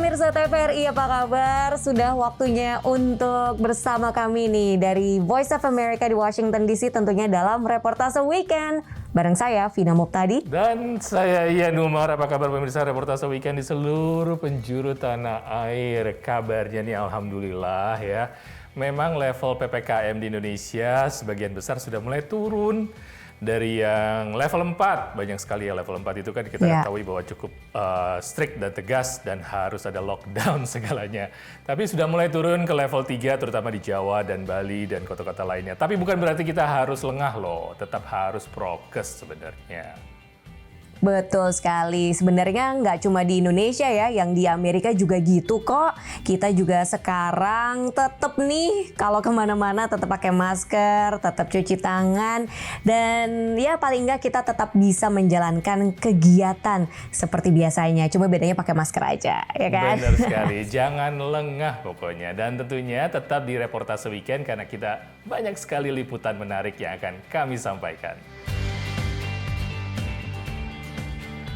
pemirsa TVRI, apa kabar? Sudah waktunya untuk bersama kami nih dari Voice of America di Washington DC, tentunya dalam Reportase Weekend. Bareng saya, Vina Muptadi. Dan saya Ian Umar. Apa kabar pemirsa Reportase Weekend di seluruh penjuru tanah air? Kabarnya nih alhamdulillah ya. Memang level PPKM di Indonesia sebagian besar sudah mulai turun. Dari yang level 4, banyak sekali ya level 4 itu kan kita ketahui bahwa cukup strict dan tegas dan harus ada lockdown segalanya. Tapi sudah mulai turun ke level 3 terutama di Jawa dan Bali dan kota-kota lainnya. Tapi bukan berarti kita harus lengah loh, tetap harus prokes sebenarnya. Betul sekali. Sebenarnya nggak cuma di Indonesia ya, yang di Amerika juga gitu kok. Kita juga sekarang tetap nih kalau kemana-mana tetap pakai masker, tetap cuci tangan, dan ya paling nggak kita tetap bisa menjalankan kegiatan seperti biasanya. Cuma bedanya pakai masker aja, ya kan? Benar sekali. Jangan lengah pokoknya. Dan tentunya tetap di Reportase Weekend karena kita banyak sekali liputan menarik yang akan kami sampaikan.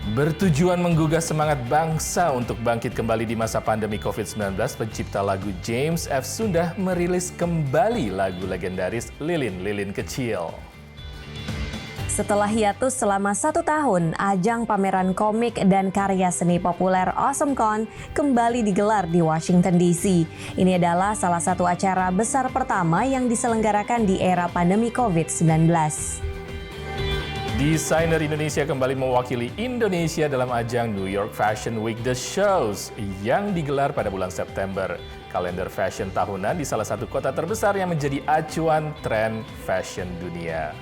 Bertujuan menggugah semangat bangsa untuk bangkit kembali di masa pandemi COVID-19, pencipta lagu James F. Sunda merilis kembali lagu legendaris Lilin, Lilin Kecil. Setelah hiatus selama 1 tahun, ajang pameran komik dan karya seni populer AwesomeCon kembali digelar di Washington DC. Ini adalah salah satu acara besar pertama yang diselenggarakan di era pandemi COVID-19. Desainer Indonesia kembali mewakili Indonesia dalam ajang New York Fashion Week The Shows yang digelar pada bulan September. Kalender fashion tahunan di salah satu kota terbesar yang menjadi acuan tren fashion dunia.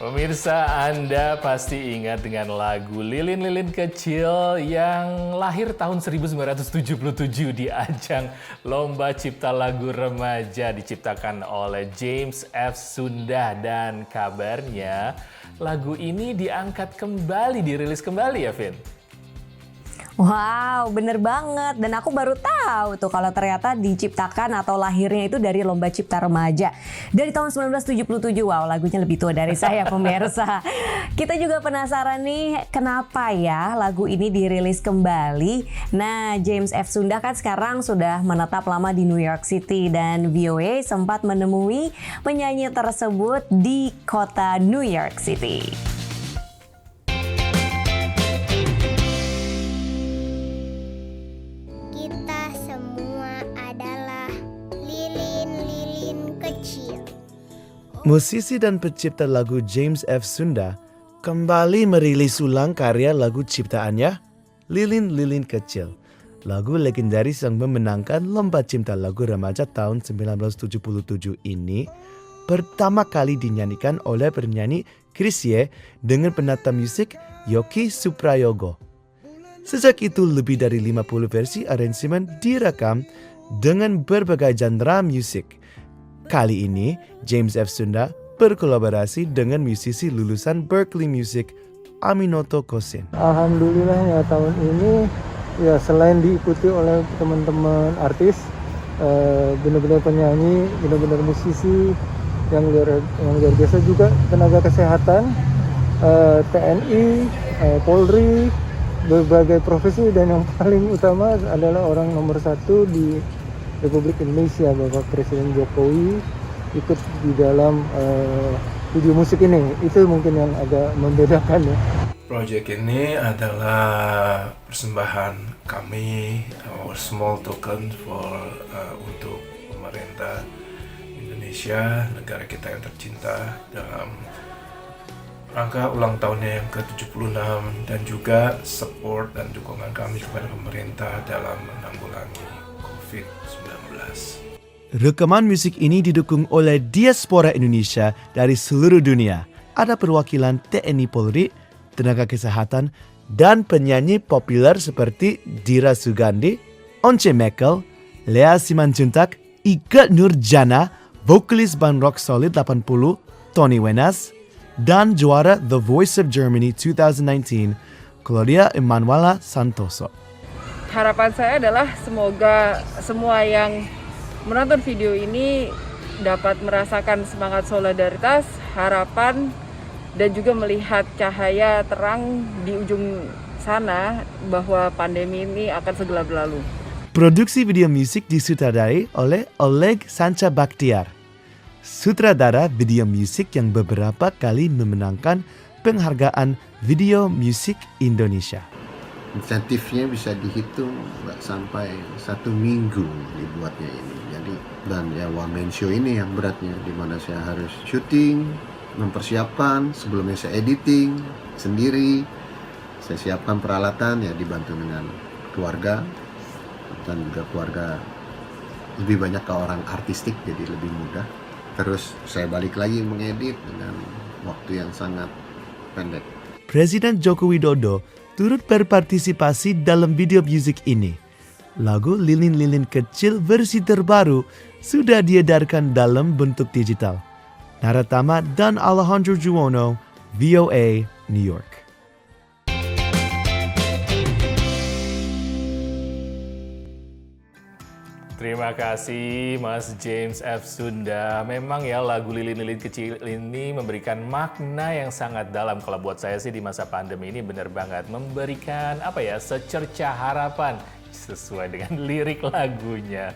Pemirsa, Anda pasti ingat dengan lagu Lilin Lilin Kecil yang lahir tahun 1977 di ajang Lomba Cipta Lagu Remaja diciptakan oleh James F. Sunda. Dan kabarnya lagu ini diangkat kembali, dirilis kembali ya Vin? Wow, bener banget. Dan aku baru tahu tuh kalau ternyata diciptakan atau lahirnya itu dari Lomba Cipta Remaja. Dari tahun 1977, wow lagunya lebih tua dari saya pemirsa. Kita juga penasaran nih kenapa ya lagu ini dirilis kembali. Nah, James F. Sunda kan sekarang sudah menetap lama di New York City dan VOA sempat menemui penyanyi tersebut di kota New York City. Musisi dan pencipta lagu James F. Sunda kembali merilis ulang karya lagu ciptaannya, Lilin Lilin Kecil. Lagu legendaris yang memenangkan Lomba Cipta Lagu Remaja tahun 1977 ini pertama kali dinyanyikan oleh penyanyi Chrisye dengan penata musik Yoki Suprayogo. Sejak itu lebih dari 50 versi aransemen direkam dengan berbagai genre musik. Kali ini, James F. Sunda berkolaborasi dengan musisi lulusan Berklee Music, Aminoto Kosin. Alhamdulillah ya tahun ini ya selain diikuti oleh teman-teman artis, benar-benar penyanyi, benar-benar musisi yang luar biasa, juga tenaga kesehatan, TNI, Polri, berbagai profesi, dan yang paling utama adalah orang nomor 1 di Republik Indonesia, Bapak Presiden Jokowi ikut di dalam video musik ini. Itu mungkin yang agak membedakan ya. Project ini adalah persembahan kami, our small token untuk pemerintah Indonesia, negara kita yang tercinta, dalam rangka ulang tahunnya yang ke-76 dan juga support dan dukungan kami kepada pemerintah dalam menanggulangi COVID-19. Rekaman musik ini didukung oleh diaspora Indonesia dari seluruh dunia. Ada perwakilan TNI Polri, tenaga kesehatan, dan penyanyi populer seperti Dira Sugandi, Once Mekel, Lea Simanjuntak, Ika Nurjana, vokalis band rock solid 80, Tony Wenas, dan juara The Voice of Germany 2019, Claudia Emanuela Santoso. Harapan saya adalah semoga semua yang menonton video ini dapat merasakan semangat solidaritas, harapan, dan juga melihat cahaya terang di ujung sana bahwa pandemi ini akan segera berlalu. Produksi video musik disutradarai oleh Oleg Sancha Bakhtiar. Sutradara video musik yang beberapa kali memenangkan penghargaan Video Musik Indonesia. Insentifnya bisa dihitung nggak sampai 1 minggu dibuatnya ini. Jadi dan ya one man show ini yang beratnya, di mana saya harus syuting, mempersiapkan, sebelumnya saya editing sendiri, saya siapkan peralatan, ya dibantu dengan keluarga, dan juga keluarga lebih banyak ke orang artistik jadi lebih mudah. Terus saya balik lagi mengedit dengan waktu yang sangat pendek. Presiden Joko Widodo turut berpartisipasi dalam video musik ini. Lagu Lilin-Lilin Kecil versi terbaru sudah diedarkan dalam bentuk digital. Naratama dan Alejandro Juwono, VOA, New York. Terima kasih Mas James F. Sunda. Memang ya lagu Lilin-Lilin Kecil ini memberikan makna yang sangat dalam. Kalau buat saya sih di masa pandemi ini benar banget. Memberikan secerca harapan sesuai dengan lirik lagunya.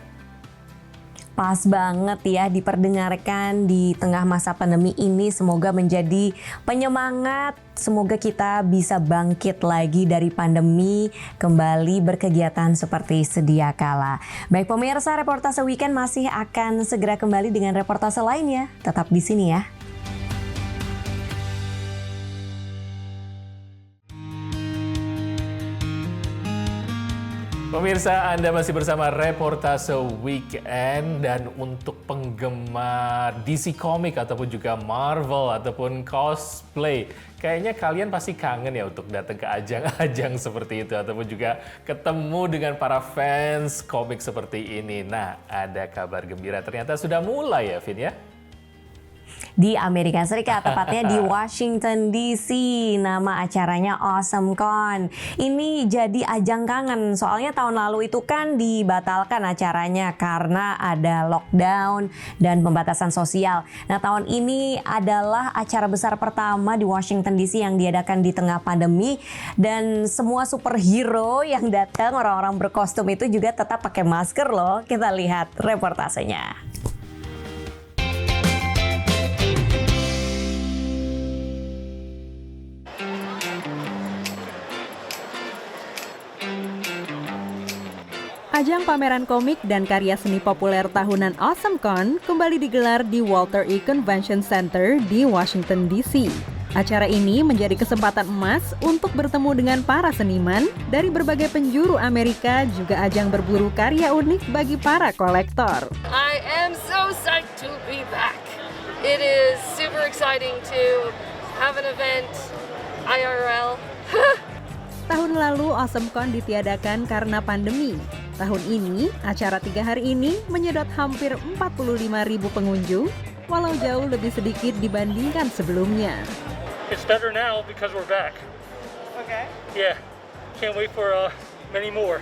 Pas banget ya diperdengarkan di tengah masa pandemi ini, semoga menjadi penyemangat. Semoga kita bisa bangkit lagi dari pandemi, kembali berkegiatan seperti sedia kala. Baik pemirsa, reportase weekend masih akan segera kembali dengan reportase lainnya. Tetap di sini ya. Pemirsa, Anda masih bersama Reportase Weekend, dan untuk penggemar DC Comics ataupun juga Marvel ataupun cosplay, kayaknya kalian pasti kangen ya untuk datang ke ajang-ajang seperti itu ataupun juga ketemu dengan para fans komik seperti ini. Nah, ada kabar gembira, ternyata sudah mulai ya, Vin ya? Di Amerika Serikat, tepatnya di Washington DC. Nama acaranya AwesomeCon. Ini jadi ajang kangen, soalnya tahun lalu itu kan dibatalkan acaranya karena ada lockdown dan pembatasan sosial. Nah, tahun ini adalah acara besar pertama di Washington DC yang diadakan di tengah pandemi, dan semua superhero yang datang, orang-orang berkostum itu juga tetap pakai masker loh. Kita lihat reportasenya. Ajang pameran komik dan karya seni populer tahunan AwesomeCon kembali digelar di Walter E. Convention Center di Washington, D.C. Acara ini menjadi kesempatan emas untuk bertemu dengan para seniman dari berbagai penjuru Amerika, juga ajang berburu karya unik bagi para kolektor. I am so psyched to be back. It is super exciting to have an event IRL. Tahun lalu AwesomeCon ditiadakan karena pandemi. Tahun ini, acara 3 hari ini menyedot hampir 45.000 pengunjung, walau jauh lebih sedikit dibandingkan sebelumnya. It's better now because we're back. Okay. Yeah, can't wait for many more.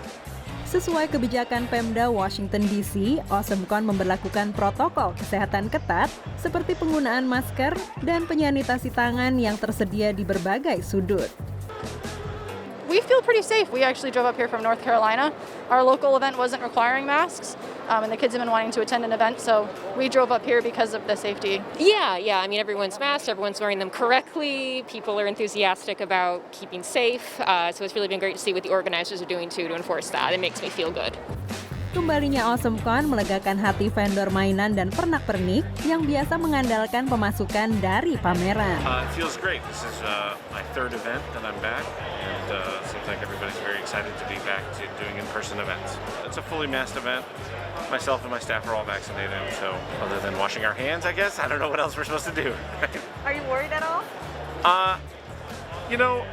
Sesuai kebijakan Pemda Washington DC, AwesomeCon memberlakukan protokol kesehatan ketat seperti penggunaan masker dan penyanitasi tangan yang tersedia di berbagai sudut. We feel pretty safe. We actually drove up here from North Carolina. Our local event wasn't requiring masks, and the kids have been wanting to attend an event, so we drove up here because of the safety. Yeah. I mean, everyone's masked, everyone's wearing them correctly. People are enthusiastic about keeping safe. So it's really been great to see what the organizers are doing too to enforce that. It makes me feel good. Kembalinya AwesomeCon melegakan hati vendor mainan dan pernak-pernik yang biasa mengandalkan pemasukan dari pameran. It feels great. This is my third event that I'm back, and seems like everybody's very excited to be back to doing in-person events. It's a fully masked event. Myself and my staff are all vaccinated, so other than washing our hands, I guess, I don't know what else we're supposed to do. Are you worried at all? You know,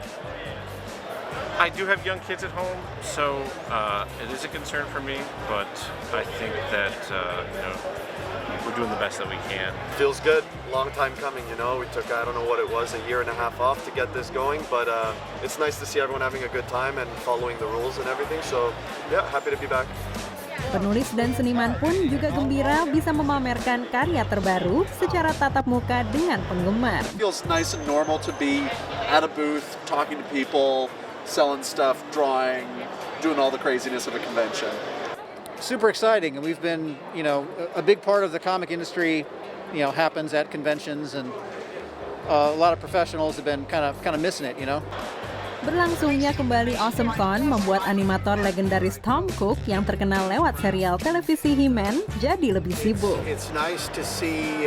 I do have young kids at home, so it is a concern for me, but I think that, we're doing the best that we can. Feels good. Long time coming, We took, I don't know what it was, a year and a half off to get this going, but it's nice to see everyone having a good time and following the rules and everything, so yeah, happy to be back. Penulis dan seniman pun juga gembira bisa memamerkan karya terbaru secara tatap muka dengan penggemar. It feels nice and normal to be at a booth, talking to people, selling stuff, drawing, doing all the craziness of a convention. Super exciting, and we've been, a big part of the comic industry, happens at conventions, and a lot of professionals have been kind of missing it, Berlangsungnya kembali AwesomeCon membuat animator legendaris Tom Cook yang terkenal lewat serial televisi He-Man jadi lebih sibuk. It's nice to see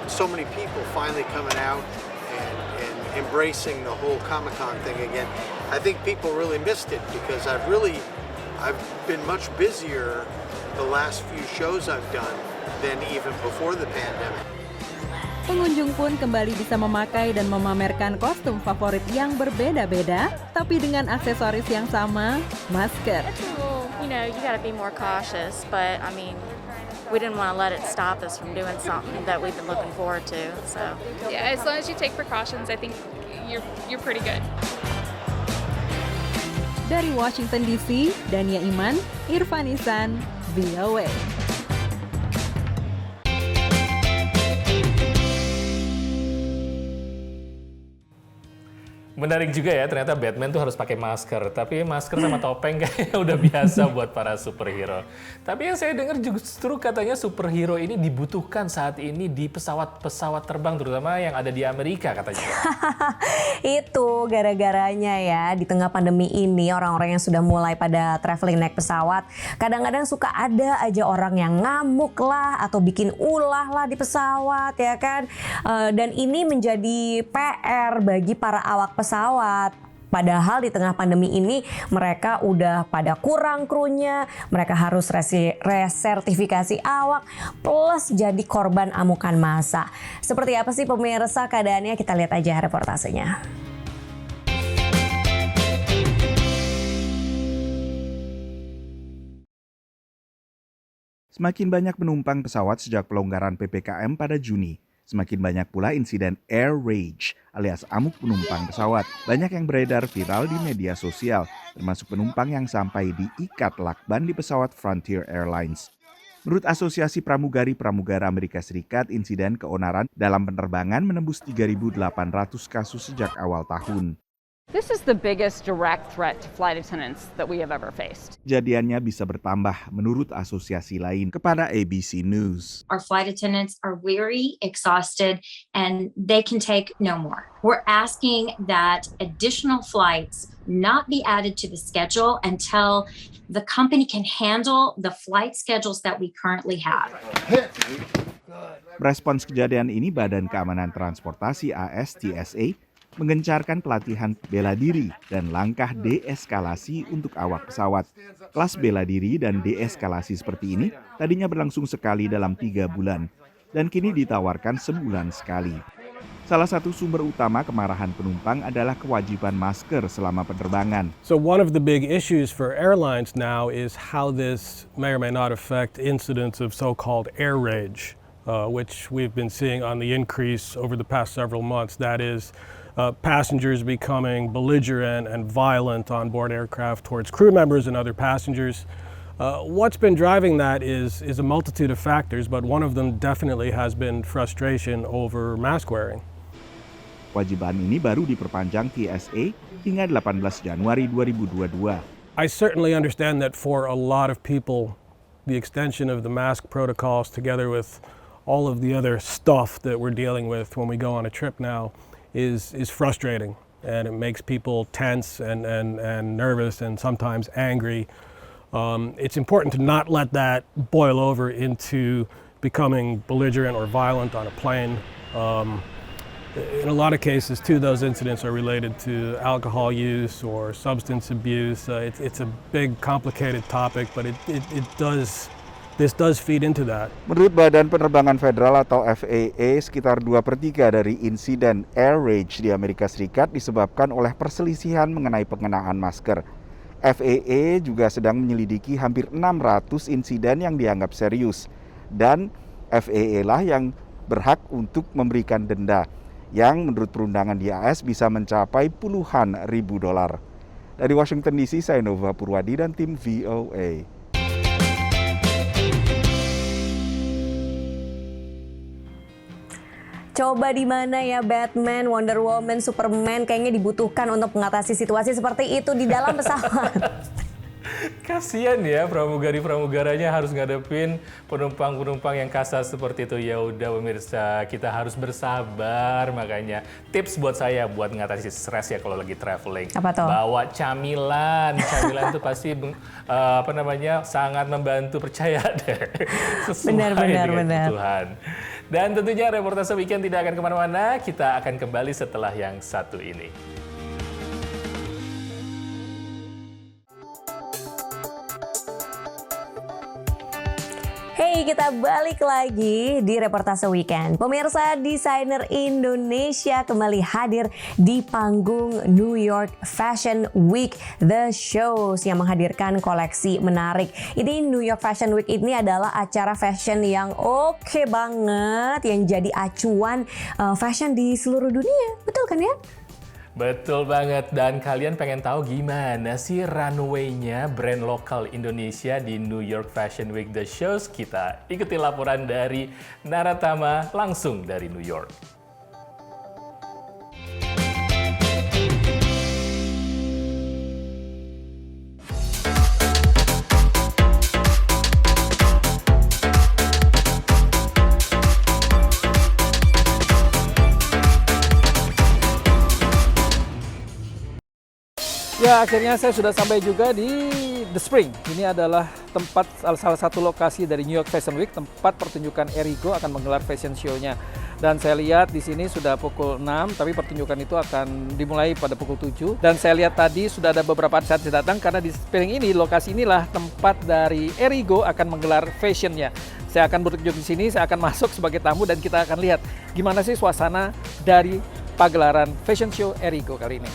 so many people finally coming out and embracing the whole Comic-Con thing again. I think people really missed it because I've been much busier the last few shows I've done than even before the pandemic. Pengunjung pun kembali bisa memakai dan memamerkan kostum favorit yang berbeda-beda, tapi dengan aksesoris yang sama, masker. You gotta be more cautious, but we didn't want to let it stop us from doing something that we've been looking forward to. So yeah, as long as you take precautions, I think you're pretty good. Dari Washington DC, Dania Iman, Irfan Isan, VOA. Menarik juga ya, ternyata Batman tuh harus pakai masker. Tapi masker sama topeng kayaknya udah biasa buat para superhero. Tapi yang saya dengar justru katanya superhero ini dibutuhkan saat ini di pesawat-pesawat terbang, terutama yang ada di Amerika katanya. Itu gara-garanya ya, di tengah pandemi ini orang-orang yang sudah mulai pada traveling naik pesawat, kadang-kadang suka ada aja orang yang ngamuk lah atau bikin ulah lah di pesawat ya kan. Dan ini menjadi PR bagi para awak pesawat. Padahal di tengah pandemi ini mereka udah pada kurang krunya, mereka harus resertifikasi awak, plus jadi korban amukan massa. Seperti apa sih pemirsa keadaannya? Kita lihat aja reportasenya. Semakin banyak penumpang pesawat sejak pelonggaran PPKM pada Juni. Semakin banyak pula insiden air rage alias amuk penumpang pesawat. Banyak yang beredar viral di media sosial, termasuk penumpang yang sampai diikat lakban di pesawat Frontier Airlines. Menurut Asosiasi Pramugari-Pramugara Amerika Serikat, insiden keonaran dalam penerbangan menembus 3.800 kasus sejak awal tahun. This is the biggest direct threat to flight attendants that we have ever faced. Kejadiannya bisa bertambah menurut asosiasi lain kepada ABC News. Our flight attendants are weary, exhausted, and they can take no more. We're asking that additional flights not be added to the schedule until the company can handle the flight schedules that we currently have. Merespons kejadian ini, Badan Keamanan Transportasi AS TSA menggencarkan pelatihan bela diri dan langkah deeskalasi untuk awak pesawat. Kelas bela diri dan deeskalasi seperti ini tadinya berlangsung sekali dalam 3 bulan dan kini ditawarkan sebulan sekali. Salah satu sumber utama kemarahan penumpang adalah kewajiban masker selama penerbangan. So one of the big issues for airlines now is how this may or may not affect incidents of so-called air rage, which we've been seeing on the increase over the past several months. That is, passengers becoming belligerent and violent on board aircraft towards crew members and other passengers. What's been driving that is a multitude of factors, but one of them definitely has been frustration over mask wearing. Kewajiban ini baru diperpanjang TSA hingga 18 Januari 2022. I certainly understand that for a lot of people, the extension of the mask protocols together with all of the other stuff that we're dealing with when we go on a trip now is frustrating, and it makes people tense and nervous and sometimes angry. It's important to not let that boil over into becoming belligerent or violent on a plane. In a lot of cases, too, those incidents are related to alcohol use or substance abuse. It's a big, complicated topic, but this does feed into that. Menurut Badan Penerbangan Federal atau FAA, sekitar 2/3 dari insiden air rage di Amerika Serikat disebabkan oleh perselisihan mengenai pengenaan masker. FAA juga sedang menyelidiki hampir 600 insiden yang dianggap serius. Dan FAA lah yang berhak untuk memberikan denda, yang menurut perundangan di AS bisa mencapai puluhan ribu dolar. Dari Washington DC, saya Nova Purwadi dan tim VOA. Coba di mana ya Batman, Wonder Woman, Superman kayaknya dibutuhkan untuk mengatasi situasi seperti itu di dalam pesawat. Kasian ya pramugari-pramugaranya harus ngadepin penumpang-penumpang yang kasar seperti itu. Ya udah pemirsa, kita harus bersabar. Makanya tips buat saya buat mengatasi stres ya kalau lagi traveling. Apa tuh? Bawa camilan. Camilan itu pasti sangat membantu, percaya deh. Sesuai dengan kebutuhan. Dan tentunya reportase weekend tidak akan kemana-mana. Kita akan kembali setelah yang satu ini. Hey, kita balik lagi di Reportase Weekend. Pemirsa, desainer Indonesia kembali hadir di panggung New York Fashion Week The Shows yang menghadirkan koleksi menarik. Ini New York Fashion Week ini adalah acara fashion yang oke banget, yang jadi acuan fashion di seluruh dunia. Betul kan ya? Betul banget, dan kalian pengen tahu gimana sih runway-nya brand lokal Indonesia di New York Fashion Week The Shows? Kita ikuti laporan dari Naratama langsung dari New York. Ya, akhirnya saya sudah sampai juga di The Spring. Ini adalah tempat salah satu lokasi dari New York Fashion Week, tempat pertunjukan Erigo akan menggelar fashion show-nya. Dan saya lihat di sini sudah pukul 6, tapi pertunjukan itu akan dimulai pada pukul 7. Dan saya lihat tadi sudah ada beberapa artis datang karena di Spring ini, lokasi inilah tempat dari Erigo akan menggelar fashion-nya. Saya akan berkunjung di sini, saya akan masuk sebagai tamu dan kita akan lihat gimana sih suasana dari pagelaran fashion show Erigo kali ini.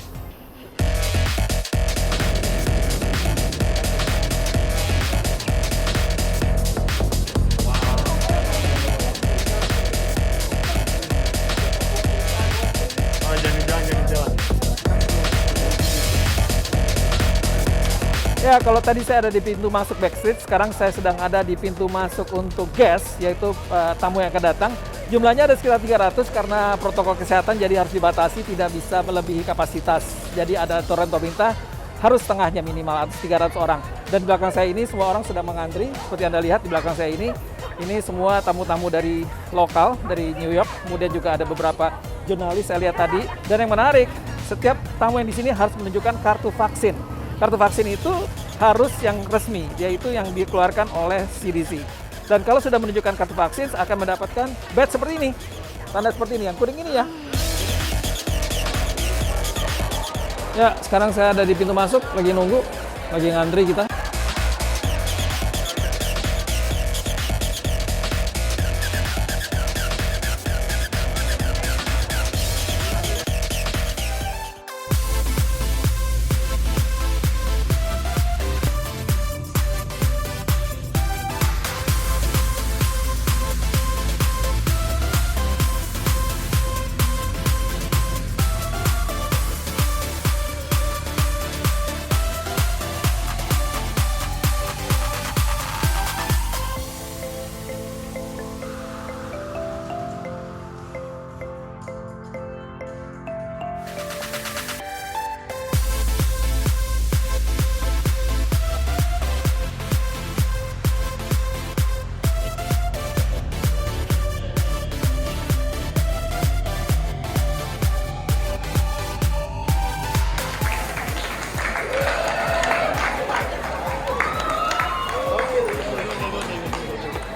Ya, kalau tadi saya ada di pintu masuk backstage, sekarang saya sedang ada di pintu masuk untuk guest, yaitu tamu yang akan datang. Jumlahnya ada sekitar 300 karena protokol kesehatan, jadi harus dibatasi, tidak bisa melebihi kapasitas. Jadi ada aturan pemerintah, harus setengahnya minimal, 300 orang. Dan di belakang saya ini semua orang sudah mengantri, seperti Anda lihat di belakang saya ini semua tamu-tamu dari lokal, dari New York, kemudian juga ada beberapa jurnalis saya lihat tadi. Dan yang menarik, setiap tamu yang di sini harus menunjukkan kartu vaksin. Kartu vaksin itu harus yang resmi, yaitu yang dikeluarkan oleh CDC. Dan kalau sudah menunjukkan kartu vaksin, akan mendapatkan badge seperti ini. Tanda seperti ini, yang kuning ini ya. Ya, sekarang saya ada di pintu masuk, lagi nunggu, lagi ngantri kita.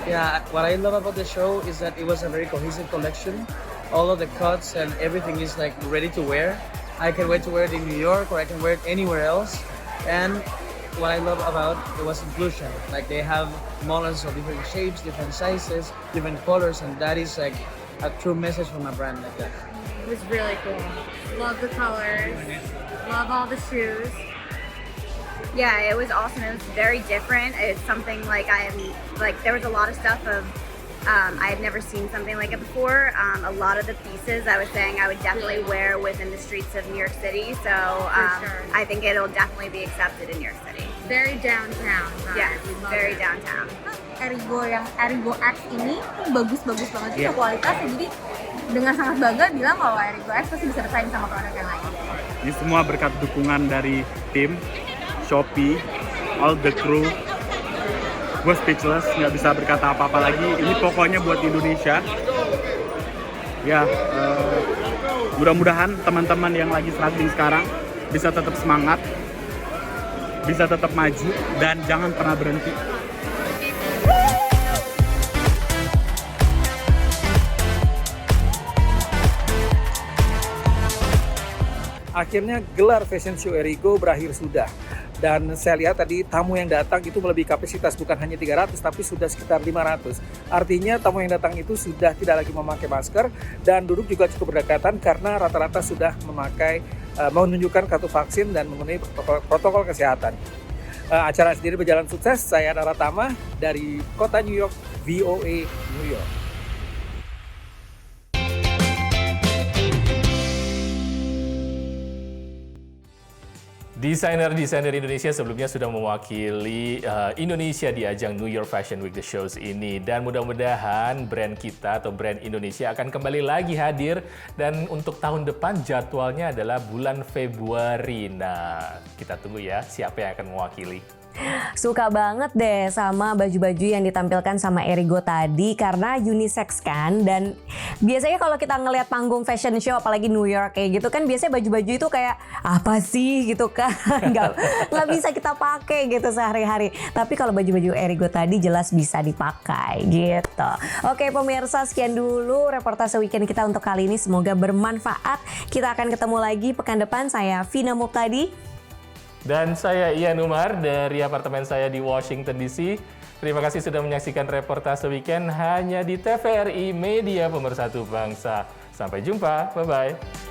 Yeah, what I love about the show is that it was a very cohesive collection. All of the cuts and everything is like ready to wear. I can wait to wear it in New York or I can wear it anywhere else. And what I love about it was inclusion. Like they have models of different shapes, different sizes, different colors, and that is like a true message from a brand like that. It was really cool. Love the colors. Love all the shoes. Yeah, it was awesome. It was very different. It's something like there was a lot of stuff of I had never seen something like it before. A lot of the pieces I was saying I would definitely wear within the streets of New York City. So sure. I think it'll definitely be accepted in New York City. Very downtown. Yes, very downtown. Erigo yang Erigo X ini bagus-bagus banget juga kualitasnya. Jadi dengan sangat bangga bilang kalau Erigo X pasti bisa bersaing sama produk yang lain. Ini semua berkat dukungan dari tim, Shopee, all the crew. Gue speechless, nggak bisa berkata apa-apa lagi. Ini pokoknya buat Indonesia. Ya, mudah-mudahan teman-teman yang lagi struggling sekarang bisa tetap semangat, bisa tetap maju, dan jangan pernah berhenti. Akhirnya gelar Fashion Show Erigo berakhir sudah. Dan saya lihat tadi tamu yang datang itu melebihi kapasitas, bukan hanya 300 tapi sudah sekitar 500. Artinya tamu yang datang itu sudah tidak lagi memakai masker dan duduk juga cukup berdekatan karena rata-rata sudah memakai menunjukkan kartu vaksin dan memenuhi protokol kesehatan. Acara sendiri berjalan sukses. Saya Dara Tama dari kota New York, VOA New York. Desainer-desainer Indonesia sebelumnya sudah mewakili Indonesia di ajang New York Fashion Week The Shows ini. Dan mudah-mudahan brand kita atau brand Indonesia akan kembali lagi hadir. Dan untuk tahun depan jadwalnya adalah bulan Februari. Nah, kita tunggu ya siapa yang akan mewakili. Suka banget deh sama baju-baju yang ditampilkan sama Erigo tadi karena unisex kan. Dan biasanya kalau kita ngelihat panggung fashion show apalagi New York kayak gitu kan biasanya baju-baju itu kayak apa sih gitu kan. nggak bisa kita pakai gitu sehari-hari. Tapi kalau baju-baju Erigo tadi jelas bisa dipakai gitu. Oke pemirsa, sekian dulu reportase weekend kita untuk kali ini. Semoga bermanfaat. Kita akan ketemu lagi pekan depan. Saya Vina Muqtadi. Dan saya Ian Umar dari apartemen saya di Washington DC. Terima kasih sudah menyaksikan reportase weekend hanya di TVRI Media Pemersatu Bangsa. Sampai jumpa, bye-bye.